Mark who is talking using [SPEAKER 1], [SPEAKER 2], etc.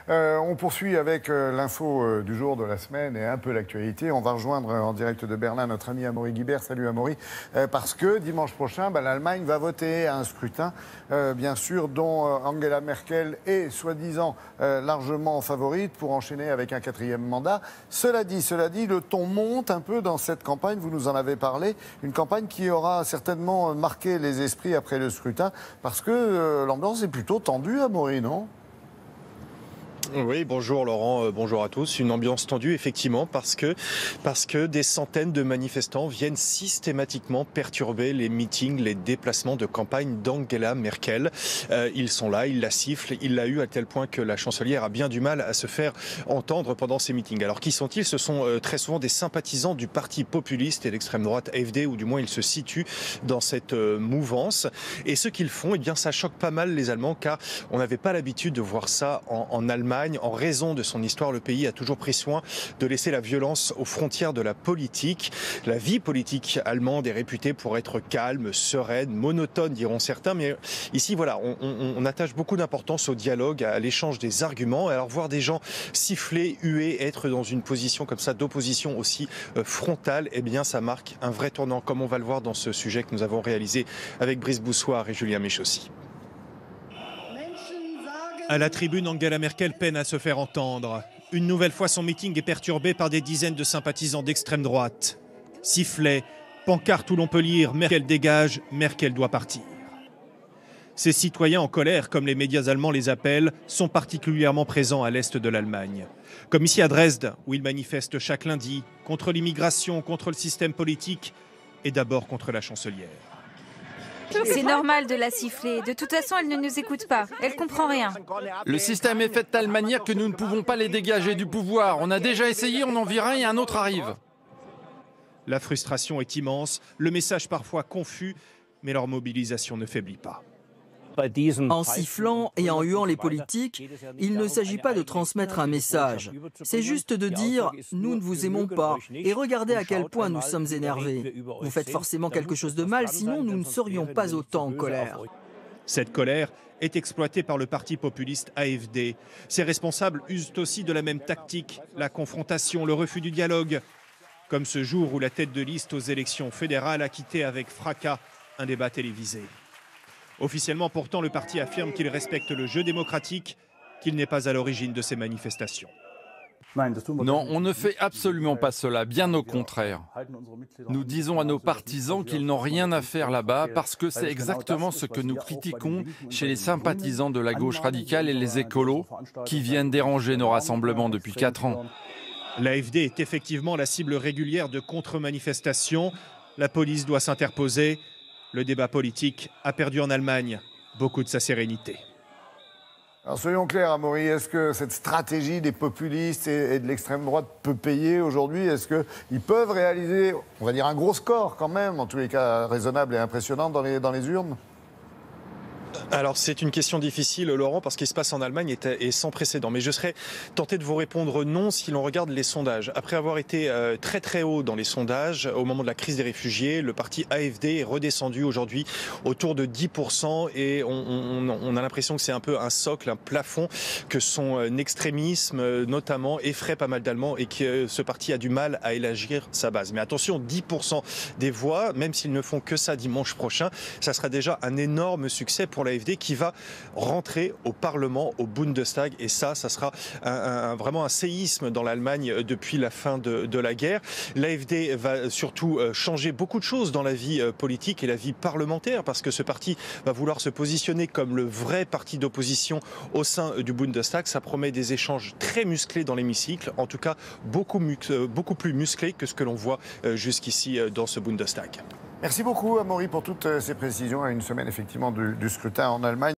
[SPEAKER 1] On poursuit avec l'info du jour, de la semaine et un peu l'actualité. On va rejoindre en direct de Berlin notre ami Amaury Guibert. Salut Amaury. Parce que dimanche prochain, l'Allemagne va voter à un scrutin, bien sûr, dont Angela Merkel est soi-disant largement favorite pour enchaîner avec un 4e mandat. Cela dit, le ton monte un peu dans cette campagne. Vous nous en avez parlé. Une campagne qui aura certainement marqué les esprits après le scrutin parce que l'ambiance est plutôt tendue, Amaury, non ?
[SPEAKER 2] Oui, bonjour Laurent, bonjour à tous. Une ambiance tendue effectivement parce que des centaines de manifestants viennent systématiquement perturber les meetings, les déplacements de campagne d'Angela Merkel. Ils sont là, ils la sifflent, il l'a eu à tel point que la chancelière a bien du mal à se faire entendre pendant ces meetings. Alors qui sont-ils ? Ce sont très souvent des sympathisants du parti populiste et d'extrême droite AfD, ou du moins ils se situent dans cette mouvance. Et ce qu'ils font, eh bien ça choque pas mal les Allemands, car on n'avait pas l'habitude de voir ça en Allemagne. En raison de son histoire, le pays a toujours pris soin de laisser la violence aux frontières de la politique. La vie politique allemande est réputée pour être calme, sereine, monotone, diront certains. Mais ici, voilà, on attache beaucoup d'importance au dialogue, à l'échange des arguments. Alors voir des gens siffler, huer, être dans une position comme ça d'opposition aussi frontale, eh bien ça marque un vrai tournant, comme on va le voir dans ce sujet que nous avons réalisé avec Brice Boussoir et Julien Méchaussy.
[SPEAKER 3] À la tribune, Angela Merkel peine à se faire entendre. Une nouvelle fois, son meeting est perturbé par des dizaines de sympathisants d'extrême droite. Sifflets, pancartes où l'on peut lire « Merkel dégage, Merkel doit partir ». Ces citoyens en colère, comme les médias allemands les appellent, sont particulièrement présents à l'est de l'Allemagne. Comme ici à Dresde, où ils manifestent chaque lundi contre l'immigration, contre le système politique et d'abord contre la chancelière.
[SPEAKER 4] C'est normal de la siffler. De toute façon, elle ne nous écoute pas. Elle comprend rien.
[SPEAKER 5] Le système est fait de telle manière que nous ne pouvons pas les dégager du pouvoir. On a déjà essayé, on en vire un et un autre arrive.
[SPEAKER 3] La frustration est immense, le message parfois confus, mais leur mobilisation ne faiblit pas.
[SPEAKER 6] En sifflant et en huant les politiques, il ne s'agit pas de transmettre un message. C'est juste de dire « nous ne vous aimons pas » et regardez à quel point nous sommes énervés. Vous faites forcément quelque chose de mal, sinon nous ne serions pas autant en colère.
[SPEAKER 3] Cette colère est exploitée par le parti populiste AfD. Ses responsables usent aussi de la même tactique, la confrontation, le refus du dialogue. Comme ce jour où la tête de liste aux élections fédérales a quitté avec fracas un débat télévisé. Officiellement, pourtant, le parti affirme qu'il respecte le jeu démocratique, qu'il n'est pas à l'origine de ces manifestations.
[SPEAKER 5] Non, on ne fait absolument pas cela, bien au contraire. Nous disons à nos partisans qu'ils n'ont rien à faire là-bas parce que c'est exactement ce que nous critiquons chez les sympathisants de la gauche radicale et les écolos qui viennent déranger nos rassemblements depuis 4 ans.
[SPEAKER 3] L'AfD est effectivement la cible régulière de contre-manifestations. La police doit s'interposer. Le débat politique a perdu en Allemagne beaucoup de sa sérénité.
[SPEAKER 1] Alors soyons clairs, Amaury, est-ce que cette stratégie des populistes et de l'extrême droite peut payer aujourd'hui ? Est-ce qu'ils peuvent réaliser, on va dire, un gros score quand même, en tous les cas raisonnable et impressionnant dans les urnes ?
[SPEAKER 2] Alors c'est une question difficile, Laurent, parce qu'il se passe en Allemagne est sans précédent. Mais je serais tenté de vous répondre non si l'on regarde les sondages. Après avoir été très très haut dans les sondages au moment de la crise des réfugiés, le parti AfD est redescendu aujourd'hui autour de 10% et on a l'impression que c'est un peu un socle, un plafond, que son extrémisme notamment effraie pas mal d'Allemands et que ce parti a du mal à élargir sa base. Mais attention, 10% des voix, même s'ils ne font que ça dimanche prochain, ça sera déjà un énorme succès pour l'AfD qui va rentrer au Parlement, au Bundestag, et ça sera vraiment un séisme dans l'Allemagne depuis la fin de la guerre. L'AfD va surtout changer beaucoup de choses dans la vie politique et la vie parlementaire, parce que ce parti va vouloir se positionner comme le vrai parti d'opposition au sein du Bundestag. Ça promet des échanges très musclés dans l'hémicycle, en tout cas beaucoup plus musclés que ce que l'on voit jusqu'ici dans ce Bundestag.
[SPEAKER 1] Merci beaucoup, Amaury, pour toutes ces précisions à une semaine effectivement du scrutin en Allemagne.